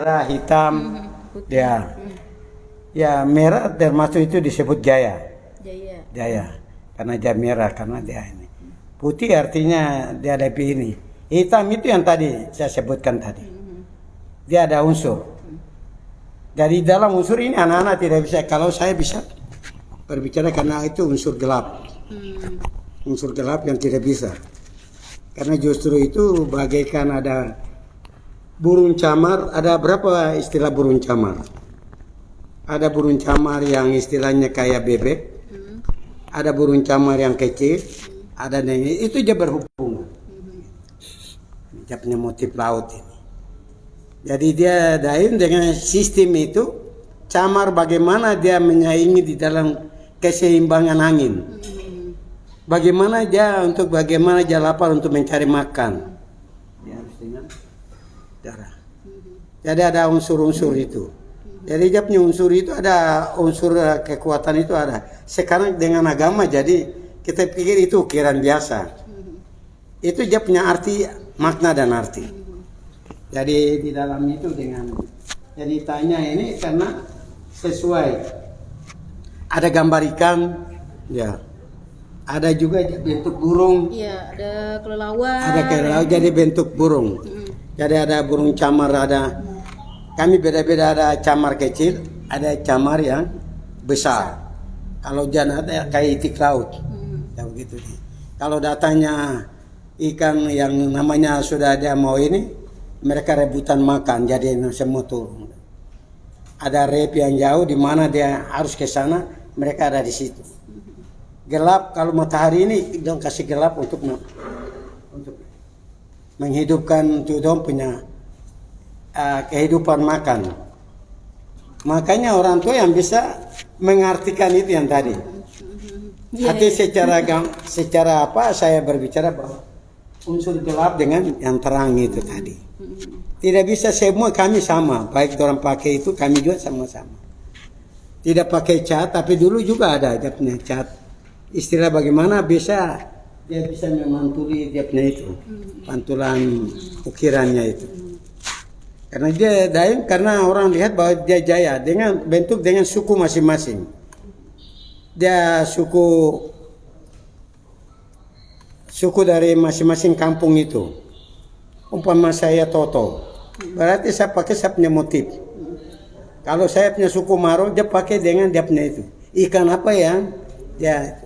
merah, hitam, Putih. ya. Ya merah termasuk itu disebut jaya. Jaya. Jaya. Karena dia merah, karena dia ini. Putih artinya dia ada ini. Hitam itu yang tadi saya sebutkan tadi. Dia ada unsur. Dari dalam unsur ini anak-anak tidak bisa. Kalau saya bisa berbicara karena itu unsur gelap. Unsur gelap yang tidak bisa. Karena justru itu bagaikan ada burung camar. Ada berapa istilah burung camar? Ada burung camar yang istilahnya kayak bebek, ada burung camar yang kecil, ada yang itu dia berhubungan. Dia punya motif laut ini. Jadi dia daim dengan sistem itu, camar bagaimana dia menyaingi di dalam keseimbangan angin. Bagaimana dia lapar untuk mencari makan. Dia harus dengan darah. Jadi ada unsur-unsur itu. Jadi dia punya unsur itu ada unsur kekuatan itu ada. Sekarang dengan agama jadi kita pikir itu ukiran biasa. Itu dia punya arti, makna dan arti. Jadi di dalam itu dengan jadi tanya ini karena sesuai. Ada gambar ikan, ya. Ada juga bentuk burung. Iya, ada kelelawar. Ada kelelawar jadi bentuk burung. Jadi ada burung camar ada. Kami beda-beda, ada camar kecil, ada camar yang besar. Kalau jangan ada kayak itik laut, ya begitu. Kalau datangnya ikan yang namanya sudah ada mau ini, mereka rebutan makan, jadi semua turun. Ada rep yang jauh di mana dia harus ke sana, mereka ada di situ. Gelap kalau matahari ini dong kasih gelap untuk menghidupkan tuh dong punya kehidupan makan. Makanya orang tua yang bisa mengartikan itu yang tadi. Arti secara apa saya berbicara bahwa unsur gelap dengan yang terang itu tadi. Tidak bisa semua kami sama, baik orang pakai itu kami juga sama-sama. Tidak pakai cat, tapi dulu juga ada dia punya cat. Istilah bagaimana bisa dia bisa memantuli dia punya itu, pantulan ukirannya itu. Karena dia daim karena orang lihat bahwa dia jaya dengan bentuk dengan suku masing-masing. Dia suku dari masing-masing kampung itu. Umpama saya Toto, berarti saya punya motif. Kalau saya punya suku Maro, dia pakai dengan dia punya itu. Ikan apa yang dia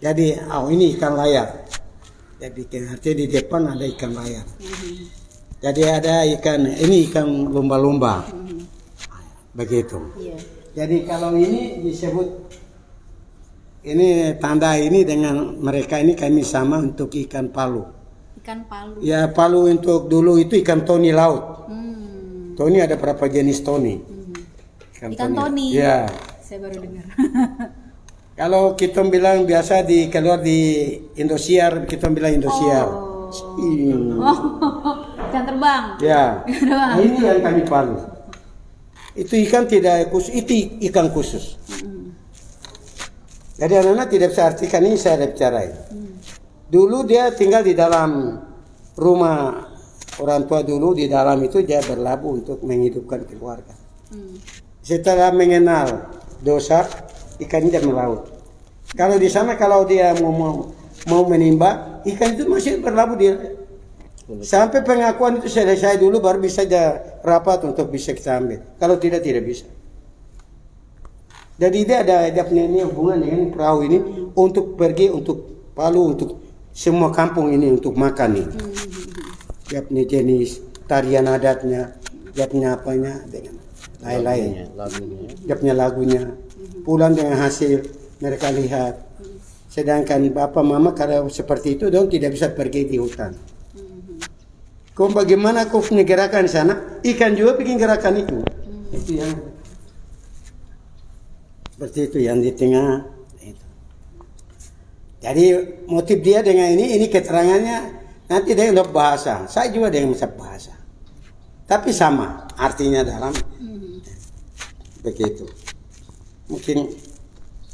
jadi ini ikan layar. Dia bikin artinya di depan ada ikan layar. Jadi ada ikan, ini ikan lumba-lumba. Begitu. Iya. Jadi kalau ini disebut, ini tanda ini dengan mereka ini kami sama untuk ikan palu. Ikan palu. Ya palu untuk dulu itu ikan toni laut. Toni ada berapa jenis toni? Ikan toni. Ya. Saya baru dengar. Kalau kita bilang biasa keluar di Indosiar, kita bilang Indosiar. Ikan terbang. Ya. Nah, ini yang kami palu. Itu ikan tidak khusus, itu ikan khusus. Jadi anak-anak tidak bisa artikan ini saya bicarain. Dulu dia tinggal di dalam rumah orang tua dulu di dalam itu dia berlabuh untuk menghidupkan keluarga. Setelah mengenal dosa, ikan dia melaut. Kalau di sana kalau dia mau menimba, ikan itu masih berlabuh dia. Sampai pengakuan itu selesai dulu baru bisa rapat untuk bisa kita ambil. Kalau tidak bisa. Jadi dia punya ini hubungan dengan perahu ini untuk pergi untuk Palu untuk semua kampung ini untuk makan ini. Dia punya jenis tarian adatnya, dia punya apanya dengan lain-lain. Dia punya lagunya. Pulang dengan hasil mereka lihat. Sedangkan bapak mama kalau seperti itu dong tidak bisa pergi di hutan. Kau bagaimana kau punya gerakan di sana? Ikan juga bikin gerakan itu. Itu yang seperti itu yang di tengah. Itu. Jadi motif dia dengan ini keterangannya nanti dengan bahasa. Saya juga dengan bahasa. Tapi sama artinya dalam begitu. Mungkin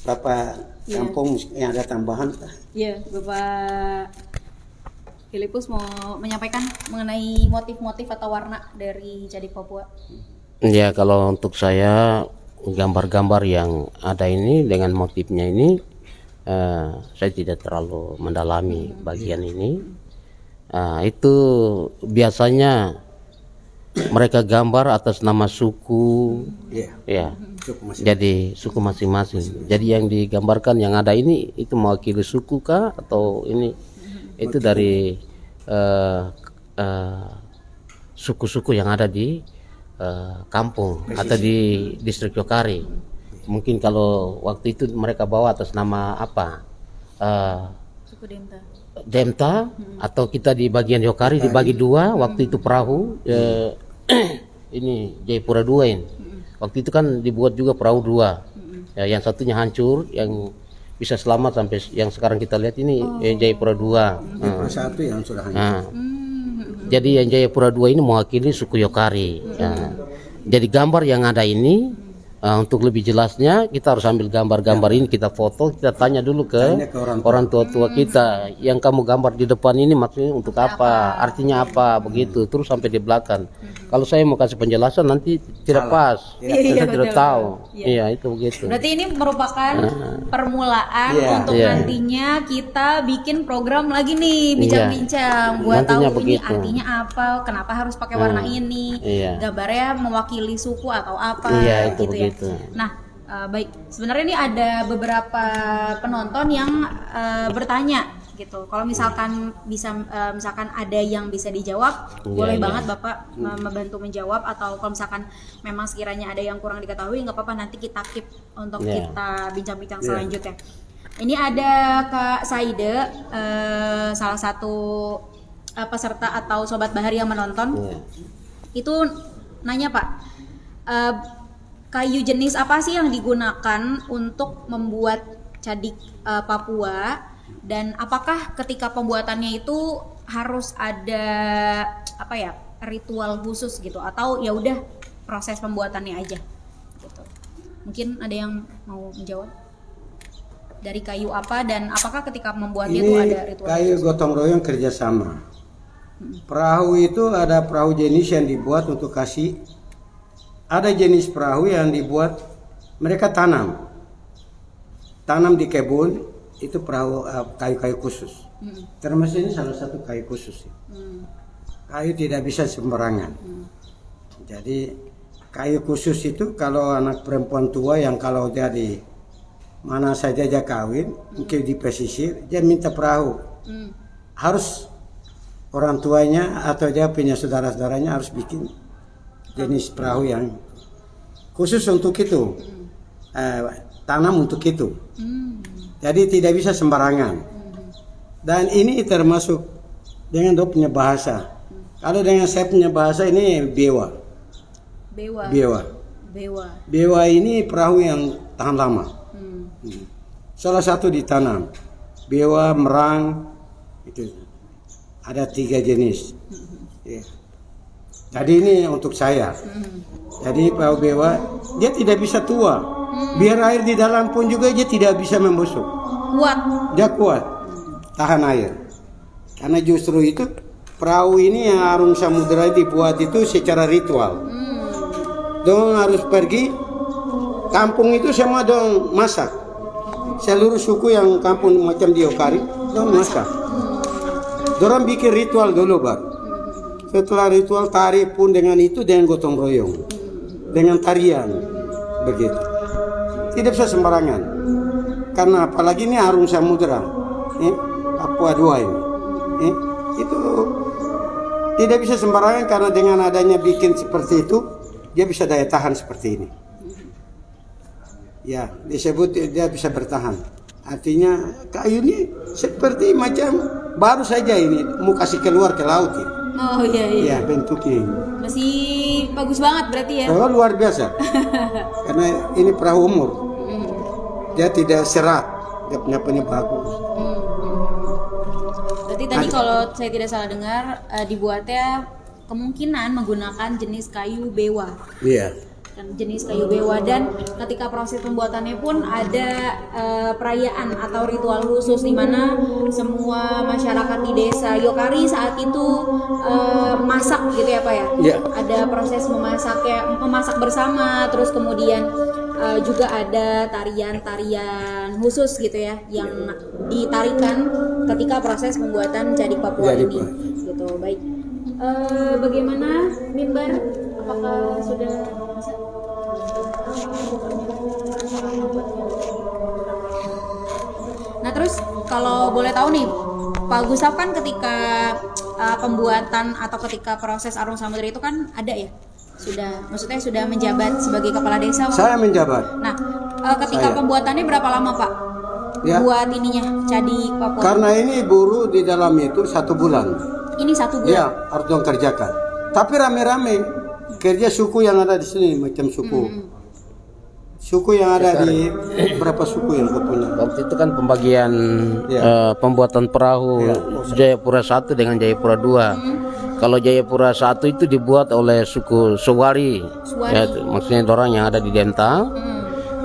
Bapak kampung yang ada tambahan? Iya, Bapak Filipus mau menyampaikan mengenai motif-motif atau warna dari Cadik Papua. Ya, kalau untuk saya gambar-gambar yang ada ini dengan motifnya ini saya tidak terlalu mendalami bagian ini. Itu biasanya mereka gambar atas nama suku, ya. Jadi suku masing-masing. Jadi yang digambarkan yang ada ini itu mewakili suku kah atau ini itu dari suku-suku yang ada di kampung atau di distrik Yokari. Mungkin kalau waktu itu mereka bawa atas nama apa? Suku Demta. Demta atau kita di bagian Yokari dibagi dua. Waktu itu perahu ini Jayapura 2 ini. Waktu itu kan dibuat juga perahu 2. Ya, yang satunya hancur, yang bisa selamat sampai yang sekarang kita lihat ini Jayapura 2. Jayapura 1 yang sudah hancur. Jadi yang Jayapura 2 ini mewakili suku Yokari. Jadi gambar yang ada ini untuk lebih jelasnya kita harus ambil gambar-gambar ini, kita foto, kita tanya dulu ke orang tua-tua kita, yang kamu gambar di depan ini maksudnya untuk apa, artinya apa, begitu, terus sampai di belakang. Kalau saya mau kasih penjelasan nanti tidak pas, saya tidak tahu. Iya, itu begitu. Berarti ini merupakan permulaan untuk nantinya kita bikin program lagi nih, bincang-bincang buat Nantinya tahu begitu. ini artinya apa, kenapa harus pakai warna ini, gambarnya mewakili suku atau apa, Itu gitu begitu. ya. Nah, baik. Sebenarnya ini ada beberapa penonton yang bertanya gitu. Kalau misalkan bisa misalkan ada yang bisa dijawab, boleh banget Bapak membantu menjawab, atau kalau misalkan memang sekiranya ada yang kurang diketahui, nggak apa-apa, nanti kita keep untuk kita bincang-bincang selanjutnya. Ini ada Kak Saide, salah satu peserta atau sobat bahari yang menonton. Itu nanya, Pak, kayu jenis apa sih yang digunakan untuk membuat cadik Papua, dan apakah ketika pembuatannya itu harus ada apa ya, ritual khusus gitu, atau ya udah proses pembuatannya aja gitu. Mungkin ada yang mau menjawab dari kayu apa, dan apakah ketika membuatnya itu ada ritual kayu khusus? gotong royong kerjasama. Perahu itu ada perahu jenis yang dibuat untuk kasih. Ada jenis perahu yang dibuat mereka tanam di kebun, itu perahu kayu-kayu khusus. Termasuk ini salah satu kayu khusus. Kayu tidak bisa sembarangan. Jadi kayu khusus itu kalau anak perempuan tua yang kalau dia di mana saja dia kawin, mungkin di pesisir, dia minta perahu. Harus orang tuanya atau dia punya saudara-saudaranya harus bikin jenis perahu yang khusus untuk itu, tanam untuk itu. Jadi tidak bisa sembarangan. Dan ini termasuk dengan dia punya bahasa. Kalau dengan saya punya bahasa ini bewa. Bewa ini perahu yang tahan lama. Salah satu ditanam. Bewa, merang, itu ada 3 jenis. Jadi ini untuk saya. Jadi perahu bewa dia tidak bisa tua. Biar air di dalam pun juga dia tidak bisa membusuk. Kuat. Dia kuat, tahan air. Karena justru itu perahu ini yang Arung Samudra dibuat itu secara ritual. Dong harus pergi kampung itu semua dong masak. Seluruh suku yang kampung macam di Yokari dong masak. Dorang bikin ritual dulu baru. Setelah ritual tari pun dengan itu, dengan gotong royong, dengan tarian, begitu. Tidak bisa sembarangan, karena apalagi ini Arung Samudra, Papua 2 ini, itu tidak bisa sembarangan, karena dengan adanya bikin seperti itu, dia bisa daya tahan seperti ini. Ya, disebut dia bisa bertahan. Artinya kayu ini seperti macam baru saja ini mau kasih keluar ke laut ini. Oh iya. Iya, bentuknya ini. Masih bagus banget berarti ya. Oh, luar biasa. Karena ini perahu umur. Dia tidak serat, dia punya bagus. Berarti tadi kalau saya tidak salah dengar, dibuatnya kemungkinan menggunakan jenis kayu bewa. Iya. jenis kayu bewa, dan ketika proses pembuatannya pun ada perayaan atau ritual khusus di mana semua masyarakat di desa Yokari saat itu masak gitu ya Pak ya. Iya. Ada proses memasak bersama, terus kemudian juga ada tarian-tarian khusus gitu ya yang ditarikan ketika proses pembuatan Cadik Papua Cadik ini. Papua. Gitu. Baik. Bagaimana mimbar? Apakah sudah bisa? Nah terus kalau boleh tahu nih Pak Gustaf, kan ketika pembuatan atau ketika proses Arung Samudera itu kan ada ya, maksudnya sudah menjabat sebagai kepala desa. Saya menjabat. Nah ketika pembuatannya berapa lama Pak? Ya. Buat ininya Cadik Papua. Karena ini buruh di dalam itu 1 bulan. Ini 1 bulan. Ya, harus dong kerjakan. Tapi rame-rame kerja suku yang ada di sini, macam suku. Suku yang ada di berapa suku yang kau punya? Waktu itu kan pembagian pembuatan perahu Jayapura 1 dengan Jayapura 2. Kalau Jayapura 1 itu dibuat oleh suku Sowari. Ya, maksudnya orang yang ada di Denta.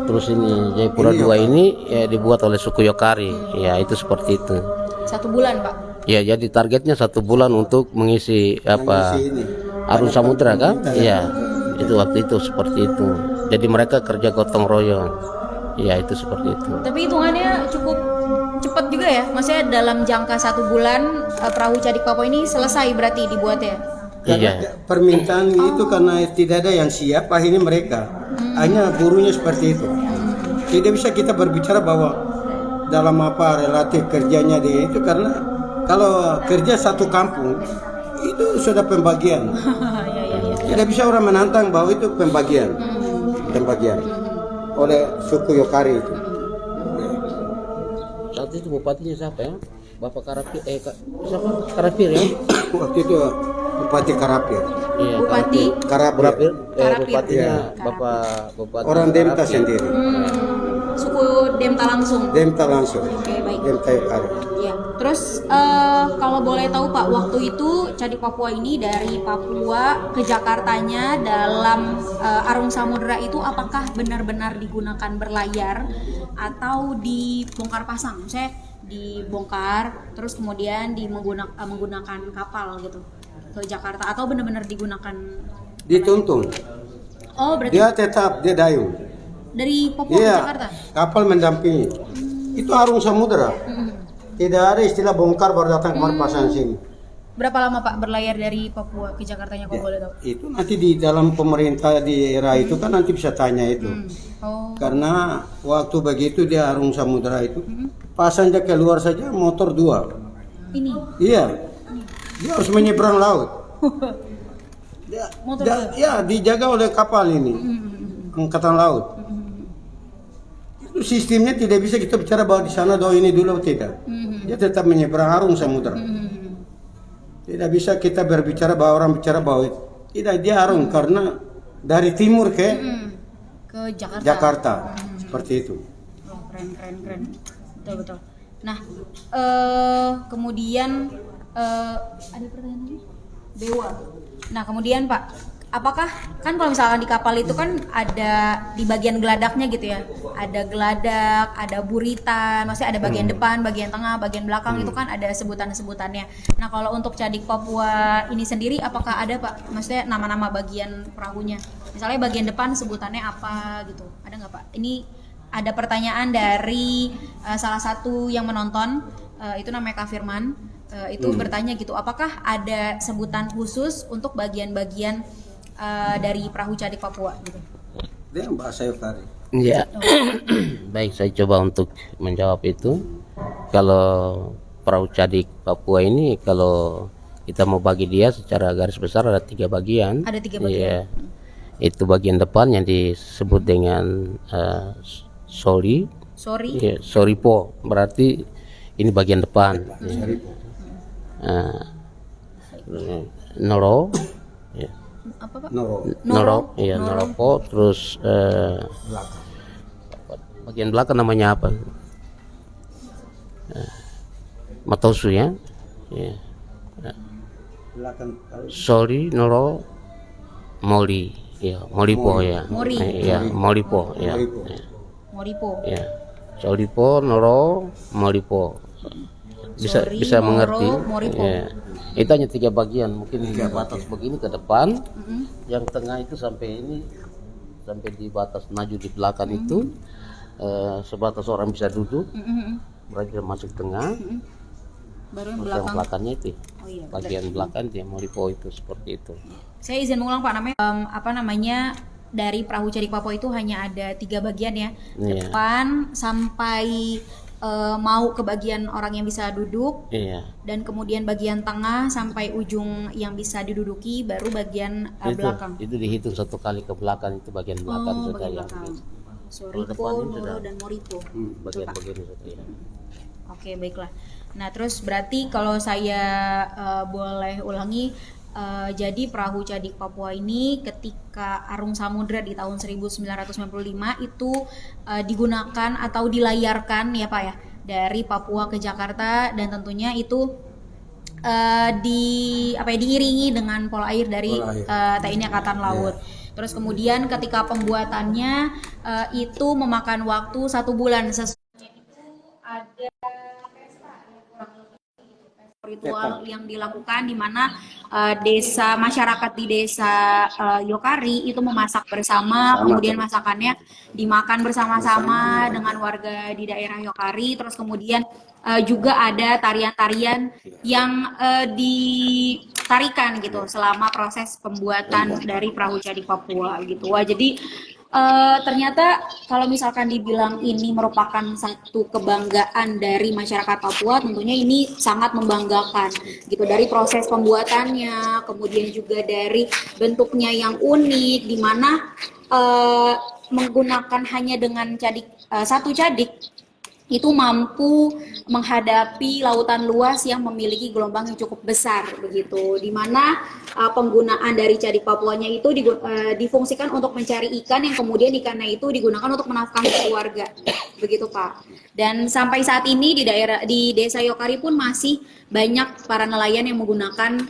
Terus ini Jayapura 2 ini ya, dibuat oleh suku Yokari. Ya, itu seperti itu. 1 bulan Pak. Ya, jadi targetnya 1 bulan untuk mengisi Arung Samudera kan? Iya. Itu waktu itu seperti itu. Jadi mereka kerja gotong royong. Ya, itu seperti itu. Tapi hitungannya cukup cepat juga ya. Maksudnya dalam jangka 1 bulan perahu Cadik Papua ini selesai berarti dibuatnya. Iya. Permintaan itu karena tidak ada yang siap, akhirnya mereka hanya buruhnya seperti itu. Tidak bisa kita berbicara bahwa dalam apa relatif kerjanya dia itu, karena kalau kerja 1 kampung itu sudah pembagian. Tidak bisa orang menantang bahwa itu pembagian oleh suku Yokari itu. Saat itu bupatinya siapa ya? Bapak Karapir, siapa? Karapir ya? Waktu itu Bupati Karapir. Iya, Bupati Karapir. Bupatinya Iya. Bapak Orang Demta Karapir. sendiri. suku Demta langsung. Demta langsung. Oke, baik. Demta Yokari. Ya, terus kalau boleh tahu Pak, waktu itu Cadik Papua ini dari Papua ke Jakartanya dalam Arung Samudera itu apakah benar-benar digunakan berlayar atau dibongkar pasang? Saya dibongkar terus kemudian menggunakan kapal gitu ke Jakarta, atau benar-benar digunakan Dituntun. Oh, berarti Dia tetap dia dayung. dari Papua ke Iya. Jakarta. Kapal mendampingi. Itu Arung Samudera. Tidak ada istilah bongkar baru datang kemari pasang sini. Berapa lama Pak berlayar dari Papua ke Jakartanya kalau boleh tahu? Itu nanti di dalam pemerintah di era itu kan nanti bisa tanya itu. Oh. Karena waktu begitu dia Arung Samudera itu pasang dia keluar saja motor 2. Ini Iya. Dia harus menyeberang laut. motor Ya dijaga oleh kapal ini. Angkatan laut. Itu sistemnya tidak bisa kita bicara bahwa di sana doa ini dulu, tidak. Dia tetap menyeberang Arung Samudera. Tidak bisa kita berbicara bahwa orang bicara bahwa tidak, dia Arung karena dari timur ke ke Jakarta. Seperti itu. Oh, keren. Betul. Nah, kemudian ada pertanyaan lagi? Bewa. Nah, kemudian Pak, apakah kan kalau misalkan di kapal itu kan ada di bagian geladaknya gitu ya, ada geladak, ada buritan, maksudnya ada bagian depan, bagian tengah, bagian belakang, itu kan ada sebutan-sebutannya. Nah, kalau untuk Cadik Papua ini sendiri apakah ada Pak, maksudnya nama-nama bagian perahunya, misalnya bagian depan sebutannya apa gitu, ada nggak Pak? Ini ada pertanyaan dari salah satu yang menonton, itu namanya Kak Firman, itu bertanya gitu, apakah ada sebutan khusus untuk bagian-bagian dari perahu Cadik Papua gitu? Dia bahasa Yokari. Ya, baik, saya coba untuk menjawab itu. Kalau perahu Cadik Papua ini, kalau kita mau bagi dia secara garis besar ada 3 bagian. Ada 3 bagian. Iya. Itu bagian depan yang disebut dengan soli. Sorry. Iya, soripo, berarti ini bagian depan. Iya. Noro. Ya. Apa Pak? Noro. Iya, Noropo, terus bagian belakang namanya apa? Matosu ya. Belakang Soli, Noro, Moli. ya Moripo ya. Mori. Ya, Moripo ya. Moripo. Moripo. Ya. Solipo, Noro, Moripo. Bisa Sori, bisa Noro, mengerti. Moripo. Ya. Itu hanya 3 bagian, mungkin di batas begini ke depan, yang tengah itu sampai ini, sampai di batas maju di belakang itu, sebatas orang bisa duduk, berarti masuk tengah. Baru yang Yang belakang. belakangnya itu, Oh iya. bagian belakang dia Moripo itu seperti itu. Saya izin mengulang Pak, namanya apa namanya, dari perahu Cadik Papua itu hanya ada 3 bagian ya. Iya. Depan sampai mau ke bagian orang yang bisa duduk, Iya. dan kemudian bagian tengah sampai ujung yang bisa diduduki, baru bagian belakang. Itu dihitung 1 kali ke belakang, itu bagian belakang Oh, sudah bagian yang belakang. Kalau Soripo, depan ini Noro, sudah. dan Moripo. bagian-bagian itu ya. Oke, baiklah. Nah, terus berarti kalau saya boleh ulangi, jadi perahu Cadik Papua ini ketika Arung Samudra di tahun 1995 itu digunakan atau dilayarkan ya Pak ya, dari Papua ke Jakarta, dan tentunya itu diiringi dengan pola air dari TNI Angkatan Laut. Terus kemudian ketika pembuatannya itu memakan waktu 1 bulan. Ada ritual yang dilakukan di mana masyarakat di desa Yokari itu memasak bersama, kemudian masakannya dimakan bersama-sama dengan warga di daerah Yokari. Terus kemudian juga ada tarian-tarian yang ditarikan gitu selama proses pembuatan dari perahu Cadik Papua gitu. Wah, jadi ternyata kalau misalkan dibilang ini merupakan satu kebanggaan dari masyarakat Papua, tentunya ini sangat membanggakan gitu, dari proses pembuatannya, kemudian juga dari bentuknya yang unik, di mana menggunakan hanya dengan satu cadik itu mampu menghadapi lautan luas yang memiliki gelombang yang cukup besar begitu, di mana penggunaan dari Cadik Papuanya itu difungsikan untuk mencari ikan, yang kemudian ikannya itu digunakan untuk menafkahi keluarga begitu Pak. Dan sampai saat ini di desa Yokari pun masih banyak para nelayan yang menggunakan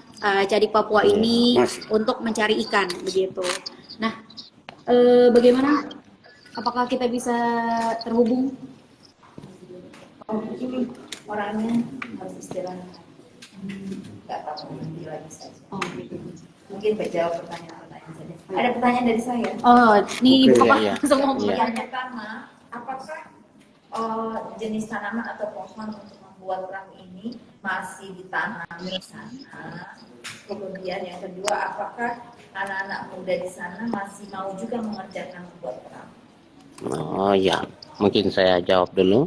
Cadik Papua ini untuk mencari ikan begitu. Nah, bagaimana? Apakah kita bisa terhubung? Orangnya harus istirahat, nggak tahu nanti lagi saja. Oh, gitu. Mungkin menjawab pertanyaan-pertanyaan saja. Ada pertanyaan dari saya. Oh, nih Oke, Bapak iya. semua Yang pertama, apakah jenis tanaman atau pohon untuk membuat perahu ini masih ditanami di sana? Kemudian yang kedua, apakah anak-anak muda di sana masih mau juga mengerjakan membuat perahu? Oh ya, mungkin saya jawab dulu.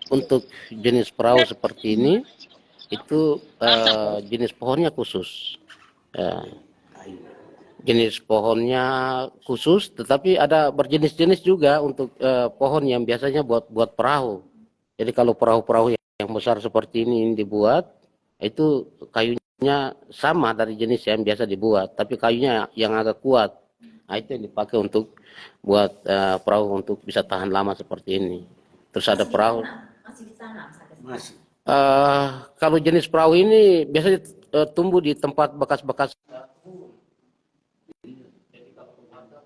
Untuk jenis perahu seperti ini itu jenis pohonnya khusus. Jenis pohonnya khusus, tetapi ada berjenis-jenis juga untuk pohon yang biasanya buat perahu. Jadi kalau perahu-perahu yang besar seperti ini dibuat, itu kayunya sama dari jenis yang biasa dibuat, tapi kayunya yang agak kuat. Nah, itu yang dipakai untuk buat perahu untuk bisa tahan lama seperti ini. Terus ada perahu. Masih ditanam sampai sekarang? Masih. Kalau jenis perahu ini biasanya tumbuh di tempat bekas-bekas. Jadi kalau ada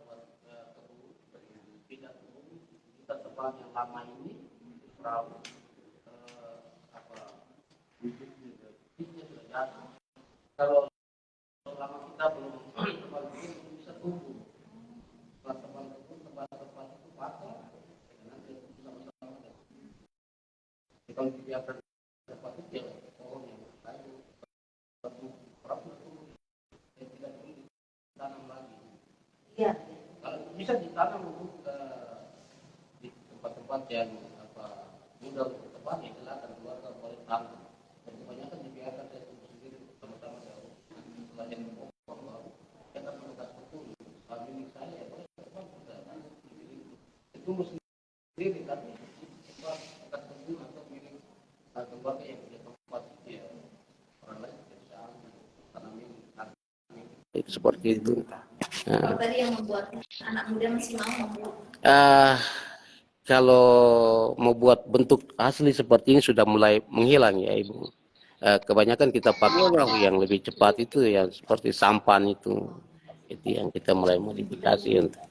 tidak kita tempat yang lama ini perahu bibitnya sudah jatuh. Kalau lama kita belum tempat itu bisa tumbuh. Tempat itu patah. Kalau dibiarkan tempat itu ya pohon yang kayu perahu yang tidak perlu ditanam lagi. Iya. Kalau bisa ditanam untuk di tempat-tempat yang mudah untuk tepat, ya silakan keluarga boleh tanam. Dan kebanyakan dibiarkan saya tumbuh sendiri sama-sama jauh. Setelah yang pohon baru, saya akan mendekat betul. Kalau milik saya ya boleh teman sudah tumbuh sendiri, tapi dekat kebun atau milik keluarga yang punya tempat ya orang lain bisa tanamin seperti itu. Kalau tadi yang membuat anak muda masih mau membuat. Kalau mau buat bentuk asli seperti ini sudah mulai menghilang ya Ibu. Kebanyakan kita pakai perahu yang lebih cepat itu yang seperti sampan itu Itu yang kita mulai modifikasi untuk.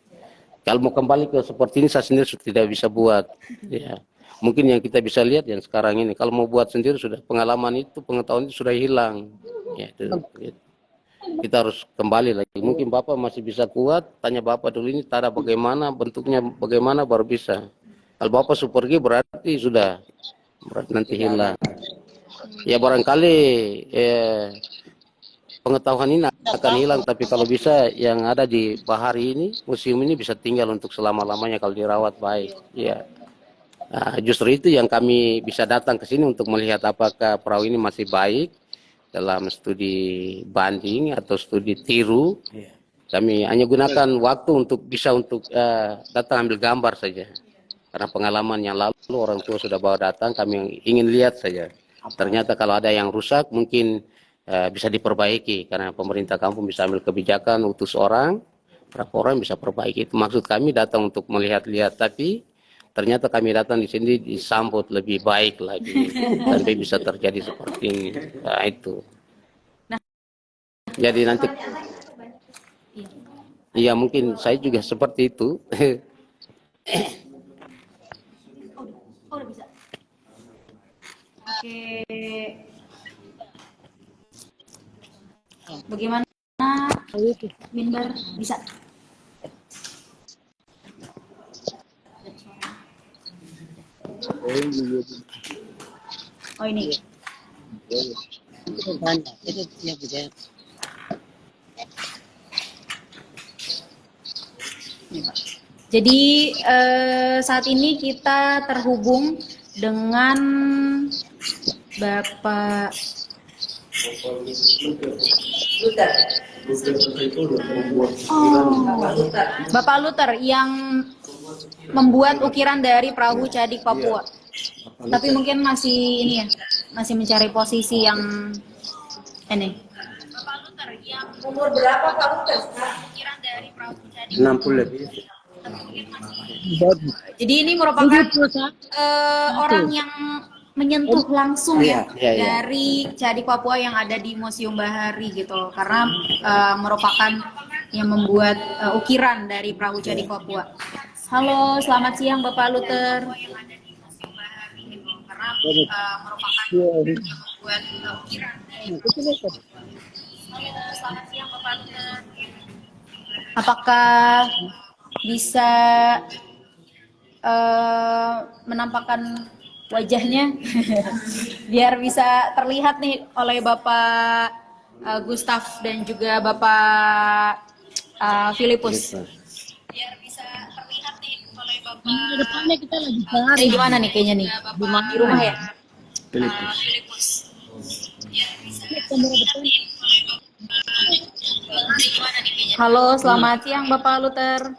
Kalau mau kembali ke seperti ini saya sendiri sudah tidak bisa buat. Ya. Mungkin yang kita bisa lihat yang sekarang ini. Kalau mau buat sendiri sudah pengalaman itu, pengetahuan itu sudah hilang. Ya, itu. Kita harus kembali lagi. Mungkin Bapak masih bisa kuat, tanya Bapak dulu ini cara bagaimana, bentuknya bagaimana baru bisa. Kalau Bapak pergi berarti sudah, berarti nanti hilang. Ya barangkali pengetahuan ini akan hilang, tapi kalau bisa yang ada di Bahari ini, museum ini bisa tinggal untuk selama-lamanya kalau dirawat baik. Ya. Nah, justru itu yang kami bisa datang ke sini untuk melihat apakah perahu ini masih baik dalam studi banding atau studi tiru. Kami hanya gunakan waktu untuk datang ambil gambar saja. Karena pengalaman yang lalu orang tua sudah bawa datang, kami ingin lihat saja. Ternyata kalau ada yang rusak mungkin bisa diperbaiki karena pemerintah kampung bisa ambil kebijakan, utus orang, berapa orang bisa perbaiki. Itu maksud kami datang untuk melihat-lihat, tapi ternyata kami datang di sini disambut lebih baik lagi, sampai bisa terjadi seperti ini. Nah, itu. Jadi nanti, iya mungkin saya juga seperti itu. Oh, udah bisa. Oke. Bagaimana Minbar bisa? Oh ini. Jadi saat ini kita terhubung dengan Bapak Bapak Luther yang membuat ukiran dari perahu Cadik Papua. Tapi mungkin masih ini ya, masih mencari posisi yang ini. Bapak Luther yang Umur berapa Pak Luther? ukiran dari perahu Cadik 60 lebih. Jadi ini merupakan orang yang menyentuh langsung ya dari Cadik Papua yang ada di Museum Bahari gitu, karena merupakan yang membuat ukiran dari perahu Cadik Papua. Halo, selamat siang Bapak Luther. Karena merupakan yang membuat ukiran dari Halo, selamat siang Bapak Luther. Apakah bisa menampakkan wajahnya biar bisa terlihat nih oleh Bapak Gustaf dan juga Bapak Filipus. Biar bisa terlihat nih oleh Bapak. Depannya kita lagi cari. Gimana nih kayaknya nih? Di rumah ya? Filipus. Halo, selamat siang Bapak Luther.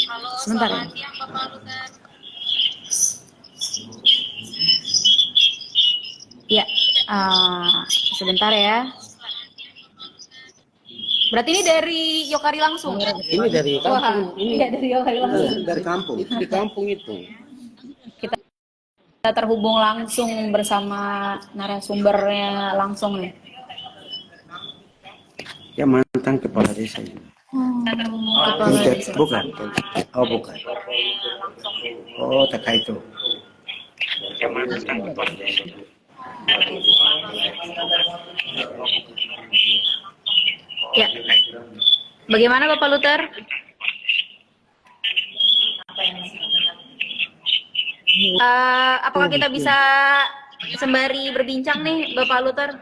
Halo, Sebentar ya. selamat siang Bapak Luther. Ya, sebentar ya. Berarti ini dari Yokari langsung? Ini dari Wah, kampung. iya dari Yokari langsung. Dari kampung. Itu di kampung itu. Kita terhubung langsung bersama narasumbernya langsung nih. Ya mantan kepala desa. Kepala desa. Bukan. Oh bukan. Oh tak itu. Ya mantan kepala desa. Ya. Bagaimana Bapak Luther? Apakah kita bisa sembari berbincang nih Bapak Luther?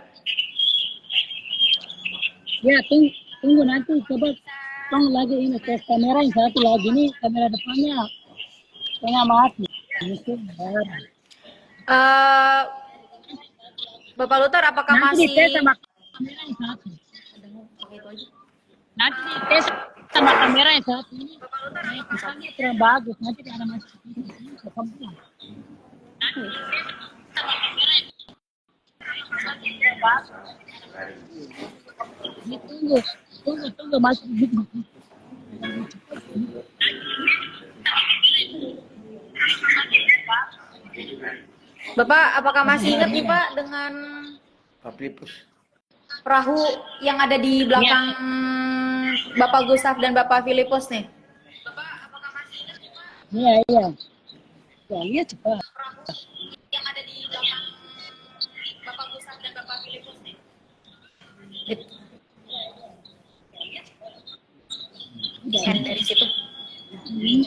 Ya, tunggu nanti coba tunggu lagi ini tes kamera yang satu lagi nih, kamera depannya setengah mati. Bapak Luther, apakah Nanti masih dites sama kamera yang satu. Nanti dites sama kamera yang satu ini. Misalnya kurang bagus, nanti ada masuk ke sini ke kampung. Ini tunggu masuk. Bapak, apakah masih ingat nih Pak dengan Papilipus. perahu yang ada di belakang Bapak Gustaf dan Bapak Filipus nih? Iya, iya. Ya, iya cepat. Yang ada di belakang Bapak Gustaf dan Bapak Filipus nih. End dari situ. Hmm.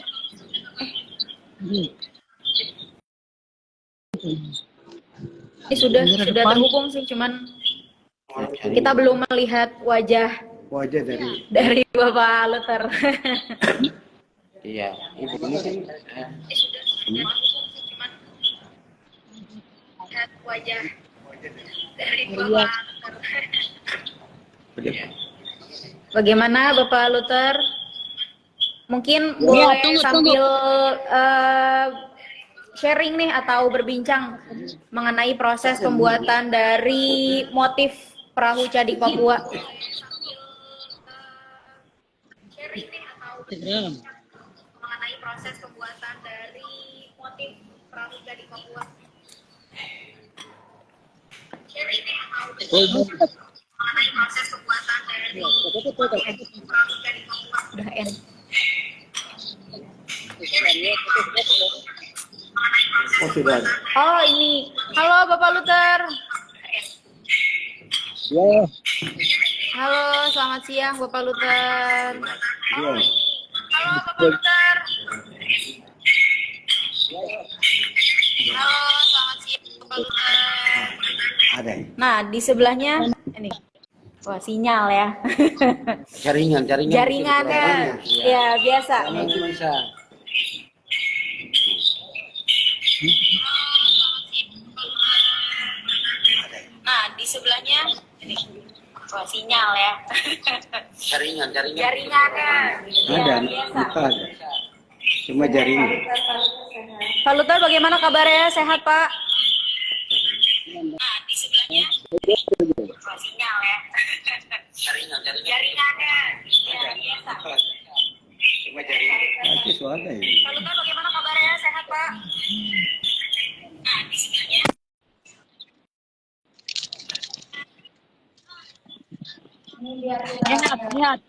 Ini sudah terhubung sih, cuman kita belum melihat wajah Wajah dari dari Bapak Luther. Iya, itu mungkin Lihat wajah dari Bapak Luther. Bagaimana Bapak Luther? Mungkin boleh tunggu. sambil sharing nih atau berbincang mengenai proses pembuatan dari motif perahu Cadik Papua. Instagram. Mengenai proses pembuatan dari motif perahu Cadik Papua. Mengenai proses pembuatan dari motif perahu Cadik Papua. Udah end. Oh sudah. Oh ini, halo Bapak Luther. Ya, Halo, selamat siang Bapak Luther. Iya. Halo Bapak Luther. Halo, selamat siang Bapak Luther. Ada. Nah, di sebelahnya ini. Wah, sinyal ya. jaringan. Jaringannya ya biasa. Karena cuma bisa. Nah, di sebelahnya ini. Wah, sinyal ya. Jaringan. Jaringannya Ada. ya biasa. Kita ada. Cuma jaringan. Pak Luther bagaimana kabarnya? Sehat, Pak? Nah, di sebelahnya wah, sinyal ya. Jaringannya ya biasa. Cuma jaringan. Nanti suara ya. Pak Luther bagaimana kabarnya? Sehat, Pak? Nah, di sebelahnya sehat.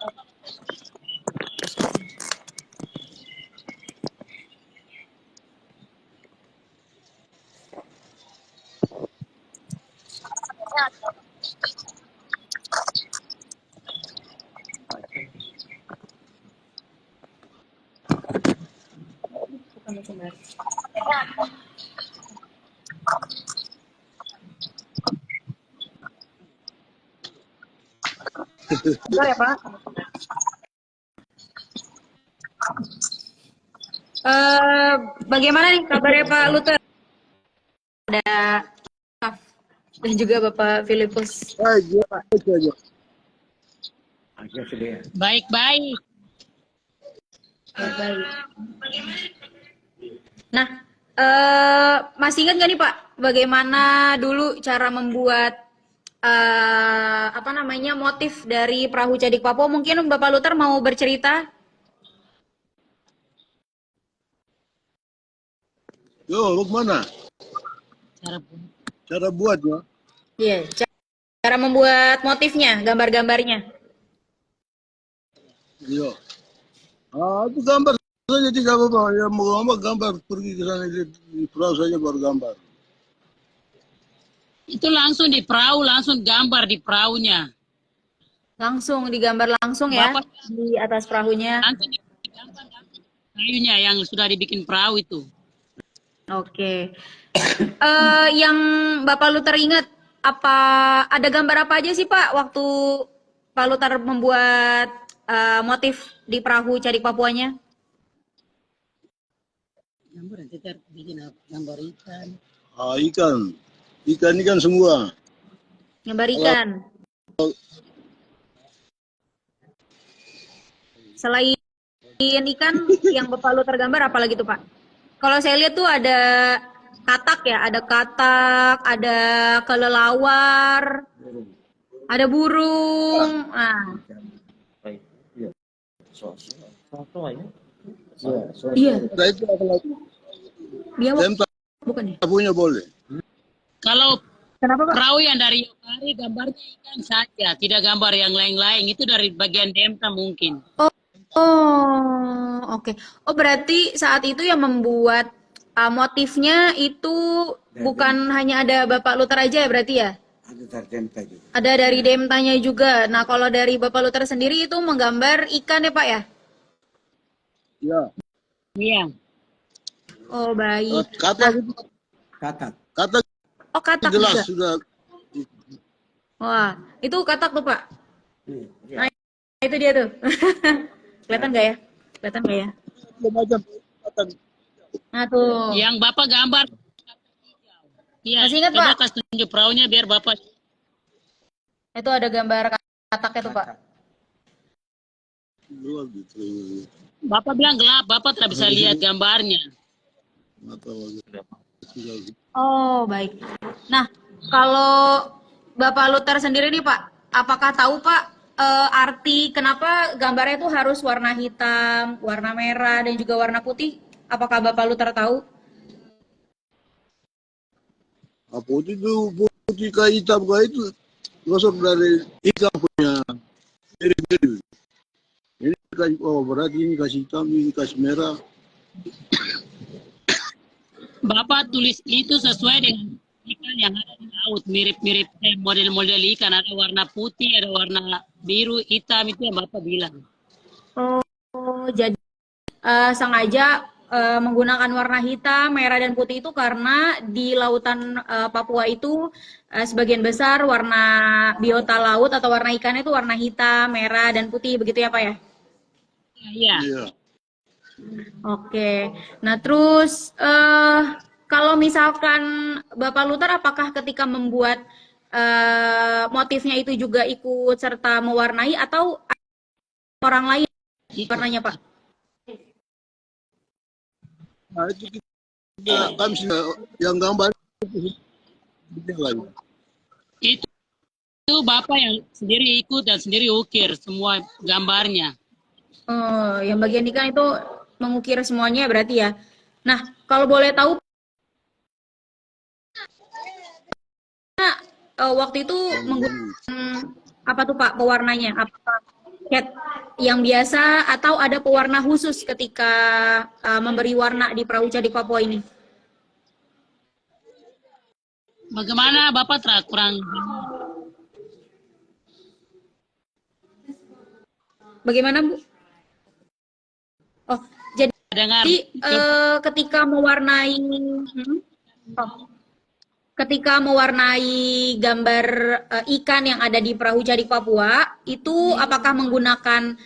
Bentar ya, Pak. Bagaimana nih kabarnya Pak Luther? Ada Kaf dan juga Bapak Filipus. Agak sedih. Baik-baik. Baik. Nah, masih ingat nggak nih Pak, bagaimana dulu cara membuat apa namanya motif dari perahu Cadik Papua? Mungkin Bapak Luther mau bercerita? Yo, lu kemana? Cara Cara buatnya? Iya, cara membuat motifnya, gambar-gambarnya. Yo. Itu gambar saja tidak apa-apa. Ya mau gambar pergi ke sana di perahu saja baru gambar. itu langsung di perahu, langsung gambar di perahunya. Langsung digambar langsung ya Bapak di atas perahunya. langsung digambar kayunya yang sudah dibikin perahu itu. Oke. Yang Bapak Luther ingat apa ada gambar apa aja sih Pak waktu Pak Luther membuat motif di perahu Cadik Papuanya? Gambar nanti bikin gambar ikan. Ikan. Ikan semua. Gambar ikan. Selain ikan yang Bapak Luther gambar apa lagi tuh Pak? Kalau saya lihat tuh ada katak ya, ada katak, ada kelelawar, ada burung. Nah, iya. Nah, itu apa lagi? Dia Sempak. bukan ya? punya boleh. Kalau Kenapa Pak? perahu yang dari Yokari gambarnya ikan saja, tidak gambar yang lain-lain. Itu dari bagian Demta mungkin. Oh, oke. Oh, berarti saat itu yang membuat motifnya itu bukan hanya ada Bapak Luther aja ya berarti ya? Ada tertempa juga. Ada dari Demtanya juga. Nah, kalau dari Bapak Luther sendiri itu menggambar ikan ya Pak ya? Ya, Iya. Oh, baik. kata Kakak. kata Oh, katak jelas juga. sudah. Wah, itu katak tuh Pak. Iya. Itu dia tuh. Kelihatan nggak ya? Kelihatan nggak ya? Macam kata Nah, tuh. Yang Bapak gambar. Iya, Masih ingat, coba Pak? kasih tunjuk perahunya biar Bapak. Itu ada gambar kataknya tuh Pak. dua gitu. Bapak bilang gelap, Bapak tidak bisa lihat gambarnya. Atau Oh, baik. Nah, kalau Bapak Luther sendiri nih Pak, apakah tahu Pak arti kenapa gambarnya itu harus warna hitam, warna merah, dan juga warna putih? Apakah Bapak Luther tahu? apa itu putih kayak hitam kayak itu gosok dari ikan punya mirip-mirip. Ini kasih, oh berarti ini kasih hitam, ini kasih merah. Bapak tulis itu sesuai dengan ikan yang ada di laut, mirip-mirip model-model ikan, ada warna putih, ada warna biru, hitam, itu yang Bapak bilang. Oh, jadi sengaja menggunakan warna hitam, merah, dan putih itu karena di lautan Papua itu sebagian besar warna biota laut atau warna ikannya itu warna hitam, merah, dan putih, begitu ya Pak ya? Iya. Iya. Oke. Nah, terus kalau misalkan Bapak Luther, apakah ketika membuat motifnya itu juga ikut serta mewarnai atau orang lain warnanya, Pak? Nah itu kita kami sudah yang gambar itu lagi. Itu Bapak yang sendiri ikut dan sendiri ukir semua gambarnya. Oh, yang bagian ikan itu mengukir semuanya berarti ya. Nah, kalau boleh tahu, waktu itu menggunakan apa tuh Pak pewarnanya? Apakah cat yang biasa atau ada pewarna khusus ketika memberi warna di perahu Cadik Papua ini? Bagaimana Bapak kurang Bagaimana Bu? Oh, jadi dengar? ketika mewarnai, oh, ketika mewarnai gambar ikan yang ada di perahu Cadik Papua, itu apakah menggunakan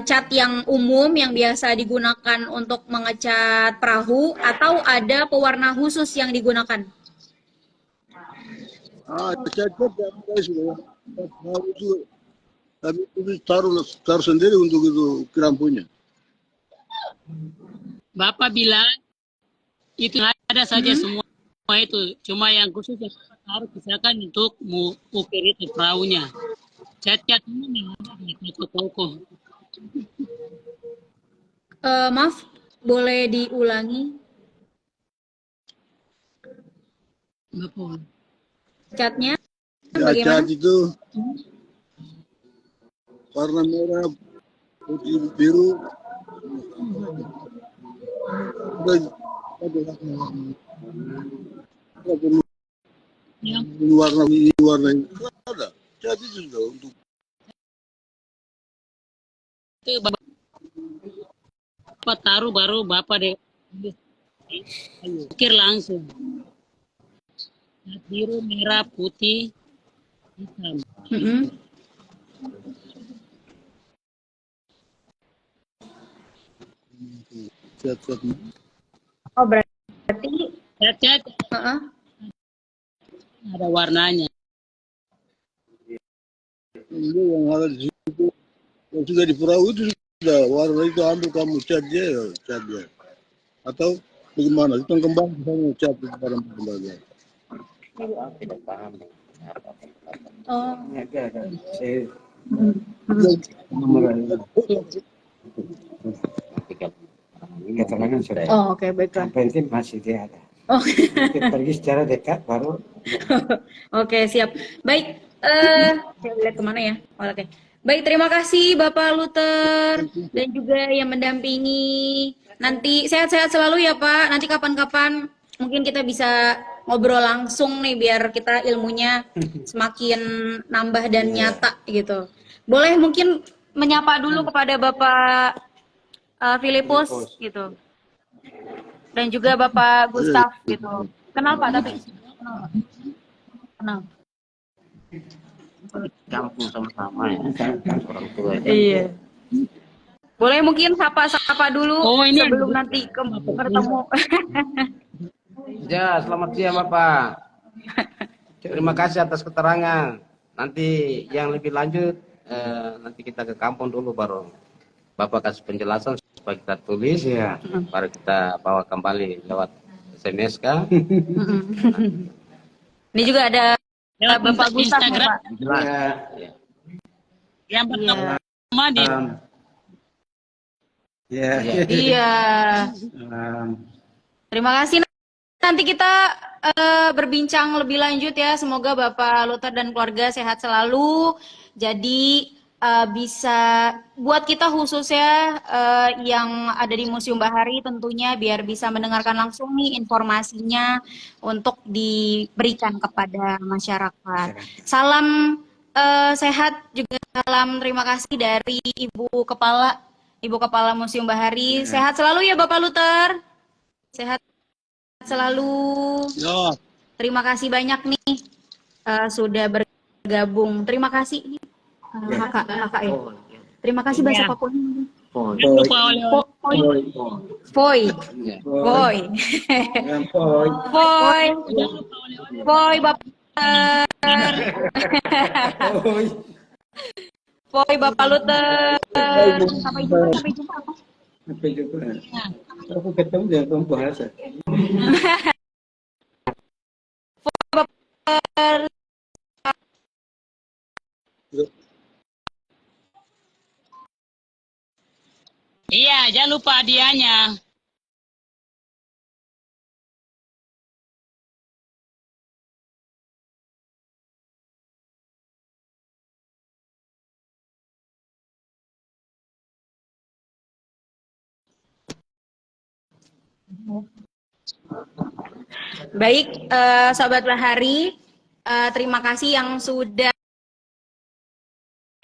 cat yang umum yang biasa digunakan untuk mengecat perahu atau ada pewarna khusus yang digunakan? Cacat yang saya sudah tahu itu kami itu taruh sendiri untuk itu ukiran punya. Bapak bilang itu ada saja semua itu, cuma yang khusus yang Bapak harus misalkan untuk ukir itu perahunya. Cat-cat ini ada di toko-toko. Maaf, boleh diulangi Bapak. catnya? Ya, Bagaimana? cat itu warna merah, putih, biru. Ada perlu Yang warna ini warna ini. Ada. Cat itu sudah untuk itu Bapak taruh baru Bapak deh ukir langsung. Cat biru, merah, putih, hitam. cat-cat. Oh, berarti Cat-cat ada warnanya. Ini yang ada di situ, yang sudah di perahu itu sudah warna itu ambil kamu cat dia, ya, cat dia. Atau bagaimana? Itu kembang misalnya cat itu barang kembang. oh, Ada. Saya keterangan sudah. oh, oke, baiklah. Yang penting masih dia ada. Oh. Pergi secara dekat baru. Oke, siap. Baik, saya lihat kemana ya? Oh, oke. Baik, terima kasih Bapak Luther dan juga yang mendampingi. Nanti sehat-sehat selalu ya Pak. Nanti kapan-kapan mungkin kita bisa ngobrol langsung nih biar kita ilmunya semakin nambah dan nyata gitu. Boleh mungkin menyapa dulu kepada Bapak Filipus gitu dan juga Bapak Gustaf gitu. Kenal Pak tapi kenal. Kampung sama-sama ya, orang tua itu. Iya. Boleh mungkin sapa-sapa dulu Oh, ini sebelum nanti bertemu. Ya, selamat siang Bapak. Terima kasih atas keterangan. Nanti yang lebih lanjut, nanti kita ke kampung dulu baru Bapak kasih penjelasan supaya kita tulis ya, baru kita bawa kembali lewat SMS kan. Ini juga ada Lewat Bapak Gustaf nih, Instagram. Pak. Jelas. Ya, Ya. Yang pertama di ya. Iya. Terima kasih. Nanti kita berbincang lebih lanjut ya. Semoga Bapak Luther dan keluarga sehat selalu. Jadi bisa buat kita khususnya yang ada di Museum Bahari tentunya biar bisa mendengarkan langsung nih informasinya untuk diberikan kepada masyarakat. Salam sehat juga salam terima kasih dari Ibu Kepala Museum Bahari. Sehat selalu ya Bapak Luther. Sehat selalu. Ya, Terima kasih banyak nih sudah bergabung. Terima kasih kakak ya. Terima kasih bahasa Papua. jangan lupa oleh Foy, Ya. Foy, Foy, Foy, Bapak. Foy, Bapak Luther. Sampai jumpa, sampai jumpa. Sampai jumpa. Aku ketemu dengan pembahasa. Iya, jangan lupa hadiahnya. Baik, Sobat Bahari, terima kasih yang sudah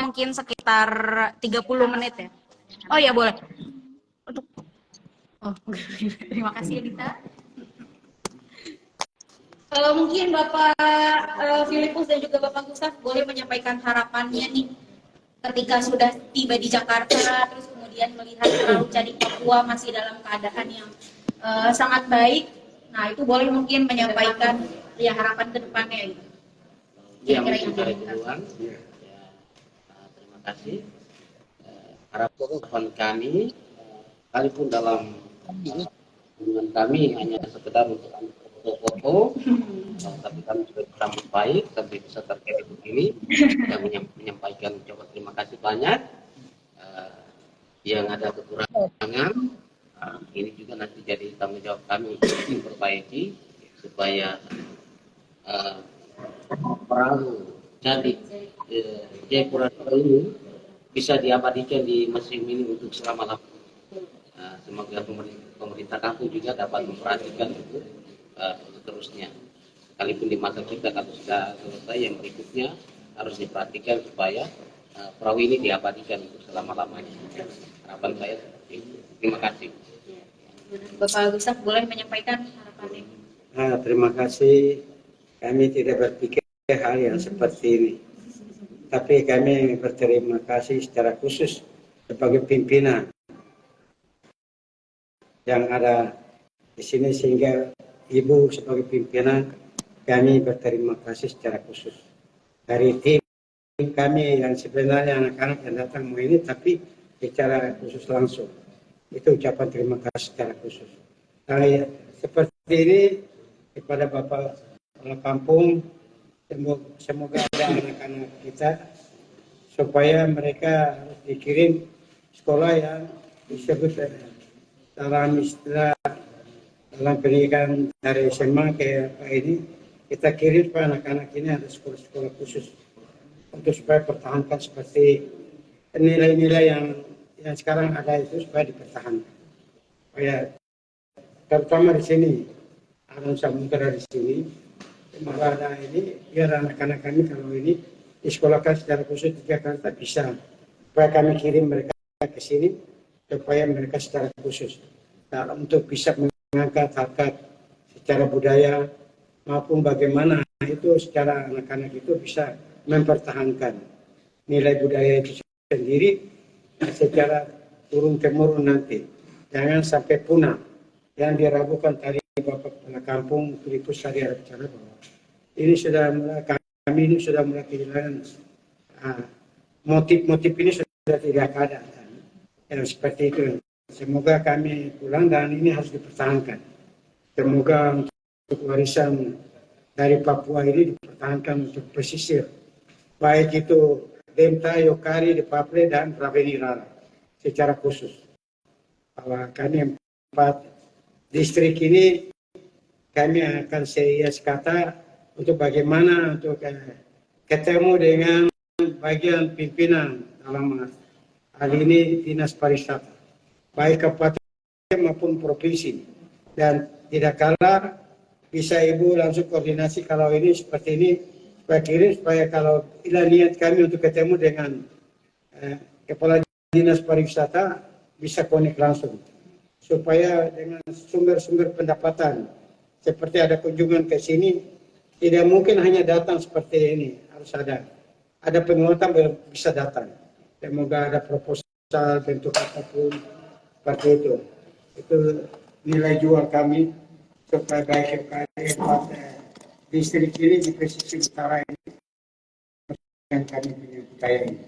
mungkin sekitar 30 menit ya. Oh ya boleh. Untuk oh, terima kasih Edita. Mungkin Bapak Filipus dan juga Bapak Gustaf boleh menyampaikan harapannya nih ketika sudah tiba di Jakarta terus kemudian melihat Perahu Cadik Papua masih dalam keadaan yang sangat baik. Nah, itu boleh mungkin menyampaikan ya harapan ke depannya gitu. Yang Kira-kira yang dari diinginkan. duluan, ya, terima kasih. Harapan kami, sekalipun dalam hubungan kami hanya sekedar untuk foto-foto, tapi kami sudah bersambut baik sampai bisa terkait begini. Yang menyampaikan ucapan terima kasih banyak. Yang ada kekurangan, ini juga nanti jadi tanggung jawab kami untuk memperbaiki supaya perahu jadi Jayapura ini bisa diabadikan di museum ini untuk selama-lamanya. Semoga pemerintah kampung juga dapat memperhatikan itu seterusnya. Sekalipun di masa kita kalau sudah selesai yang berikutnya harus diperhatikan supaya perahu ini diabadikan untuk selama-lamanya. Harapan saya seperti itu. Terima kasih. Bapak Gustaf boleh menyampaikan harapannya. Terima kasih. Kami tidak berpikir hal yang seperti ini. Tapi kami berterima kasih secara khusus sebagai pimpinan yang ada di sini sehingga Ibu sebagai pimpinan kami berterima kasih secara khusus. Dari tim kami yang sebenarnya anak-anak yang datang mau ini tapi secara khusus langsung. Itu ucapan terima kasih secara khusus. Seperti ini kepada Bapak Kepala Kampung, semoga ada anak-anak kita supaya mereka harus dikirim sekolah yang disebut dalam istilah dalam pendidikan dari SMA ke apa ini, kita kirim supaya anak-anak ini ada sekolah-sekolah khusus untuk supaya pertahankan seperti nilai-nilai yang sekarang ada itu supaya dipertahankan. Supaya terutama di sini, alam samudera di sini, malah ada ini, biar anak-anak kami kalau ini disekolahkan secara khusus di Jakarta bisa, supaya kami kirim mereka ke sini, supaya mereka secara khusus untuk bisa mengangkat harkat secara budaya maupun bagaimana itu secara anak-anak itu bisa mempertahankan nilai budaya itu sendiri secara turun-temurun nanti. Jangan sampai punah. Yang diragukan tadi Bapak Kepala Kampung Filipus tadi ada bicara bahwa ini kami ini sudah mulai kehilangan motif-motif ini sudah tidak ada. Yang seperti itu. Semoga kami pulang dan ini harus dipertahankan. Semoga untuk warisan dari Papua ini dipertahankan untuk pesisir. Baik itu Demta, Yokari, Depaple, dan Ravenirara secara khusus. Bahwa kami 4 distrik ini kami akan seias kata untuk bagaimana untuk ketemu dengan bagian pimpinan dalam hal ini Dinas Pariwisata. Baik kabupaten maupun provinsi, dan tidak kalah bisa Ibu langsung koordinasi kalau ini seperti ini supaya kirim, supaya kalau niat kami untuk ketemu dengan Kepala Dinas Pariwisata bisa konek langsung supaya dengan sumber-sumber pendapatan seperti ada kunjungan ke sini tidak mungkin hanya datang seperti ini, harus ada penguatan bisa datang. Semoga ada proposal bentuk apapun seperti itu nilai jual kami supaya baik distrik ini di pesisir utara ini yang kami punya budaya ini.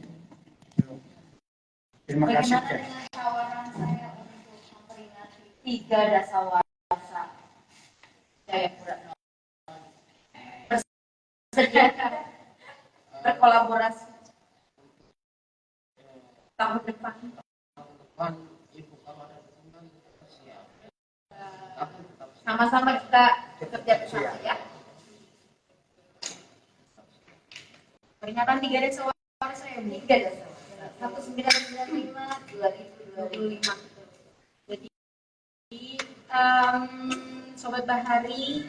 Terima kasih. Bagaimana dengan tawaran saya untuk memperingati 3 dasawarsa Jayapura bersedia berkolaborasi tahun depan? Sama-sama kita bekerja bersama ya. Peringatan 3 dasawarsa ya, 3 dasawarsa 1995-2025. Jadi Sobat Bahari,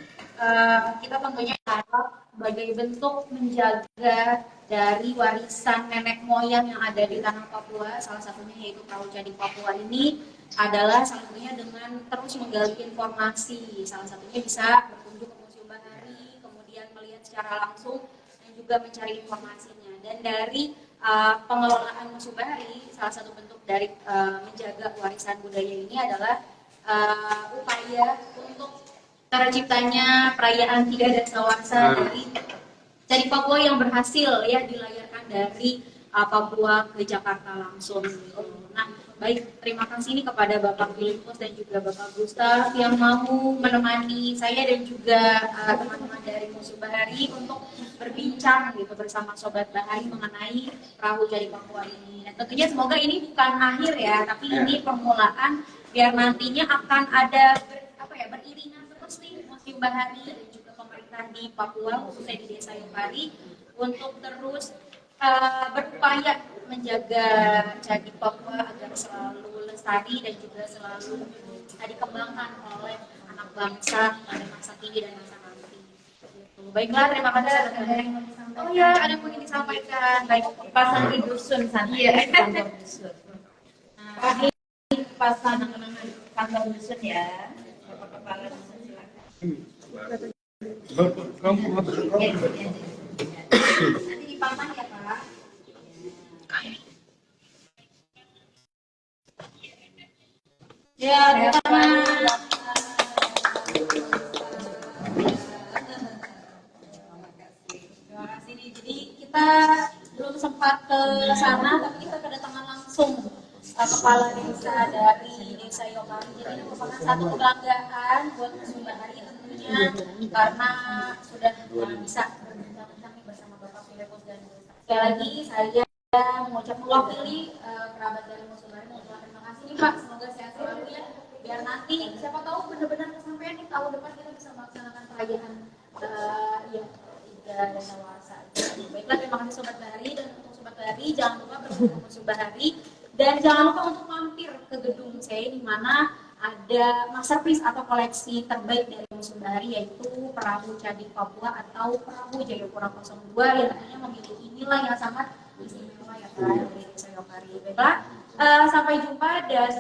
kita tentunya harap sebagai bentuk menjaga dari warisan nenek moyang yang ada di tanah Papua, salah satunya yaitu Perahu Cading Papua ini adalah salah satunya dengan terus menggali informasi, salah satunya bisa berkunjung ke Museum Bahari, kemudian melihat secara langsung dan juga mencari informasinya. Dan dari pengelolaan Museum Bahari, salah satu bentuk dari menjaga warisan budaya ini adalah upaya untuk terciptanya perayaan 3 dasawarsa dari Cading Papua yang berhasil ya dilayarkan dari Papua ke Jakarta langsung. Nah, baik, terima kasih nih kepada Bapak Filipus dan juga Bapak Gustaf yang mau menemani saya dan juga teman-teman dari Museum Bahari untuk berbincang gitu bersama Sobat Bahari mengenai Perahu Cading Papua ini. Dan tentunya semoga ini bukan akhir ya, tapi ini permulaan biar nantinya akan ada beriringan terus nih Museum Bahari dan juga pemerintah di Papua khususnya di Desa Yokari untuk terus berupaya menjaga Cading Papua agar selalu lestari dan juga selalu dikembangkan oleh anak bangsa pada masa kini dan masa nanti. Baiklah, terima kasih. Oh ya, ada yang ingin disampaikan. Baik, pasang di dusun sana. Iya, kantor dusun. Nah, ini pasang kantor dusun ya. Bapak Kepala Dusun silakan. Nanti dipasang ya Pak. Ya, terima kasih nih. Jadi kita belum sempat ke sana, tapi kita kedatangan langsung kepala desa dari Desa Yokari. Jadi ini merupakan satu kebanggaan buat Museum Bahari tentunya karena sudah bisa berbincang-bincang bersama Bapak Filipus dan Gustaf. Sekali lagi saya mengucap mewakili kerabat dari Museum Bahari mengucapkan terima kasih nih Pak. Semoga sehat selalu ya. Biar nanti siapa tahu benar-benar kesampaian tahun depan kita bisa melaksanakan perayaan ya Ida Dasawarsa. Baiklah, terima kasih Sobat Bahari, dan untuk Sobat Bahari jangan lupa berkunjung ke Museum Bahari dan jangan lupa untuk mampir ke gedung C di mana ada masterpiece atau koleksi terbaik dari Museum Bahari, yaitu Perahu Cadik Papua atau Perahu Jayapura 02 yang tentunya memiliki nilai yang sangat istimewa ya kan dari Desa Yokari. Baiklah, sampai jumpa dan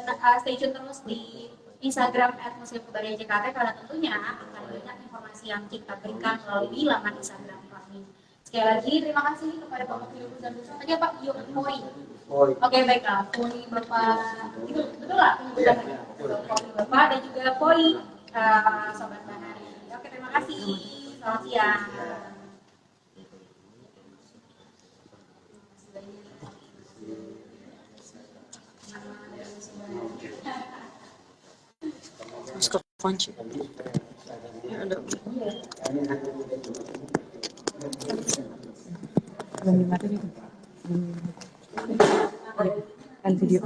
stay tune terus di Instagram @museumkebudayaan karena tentunya akan banyak informasi yang kita berikan melalui laman Instagram kami. Sekali lagi terima kasih kepada Bapak Yoko dan Dusun saja Pak Yokoi. Oke, baiklah, Poi Bapak itu betul lah Poi Bapak dan juga Poi Sobat Bahari. Oke, terima kasih. Selamat siang. Kan video